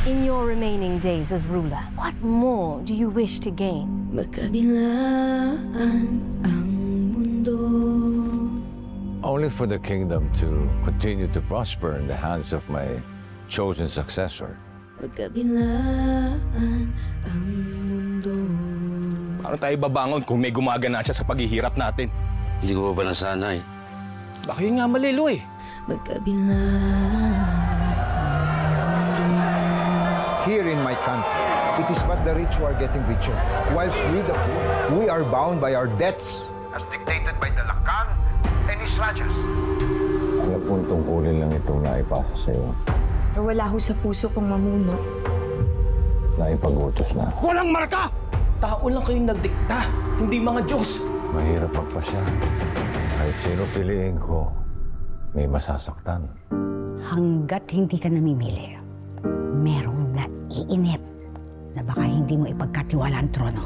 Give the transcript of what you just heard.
In your remaining days as ruler, what more do you wish to gain? Magkabilaan ang mundo. Only for the kingdom to continue to prosper in the hands of my chosen successor. Magkabilaan ang mundo. Paano tayo babangon kung may gumagana siya sa paghihirap natin? Hindi ko pa nasanay. Baka yun nga malilo eh. Magkabilaan. Here in my country, it is but the rich who are getting richer, whilst we the poor, we are bound by our debts, as dictated by the Lakan and his rajas. Alam kong tungkulin lang itong naipasa sa iyo. Pero wala ho sa puso kong mamuno. Naipagutos na. Walang marka! Tao lang kayong nagdikta, hindi mga Diyos. Mahirap magpasya. Kahit sino piliin ko, may masasaktan. Hanggat hindi ka namimili, merong naiinip na baka hindi mo ipagkatiwala ang trono.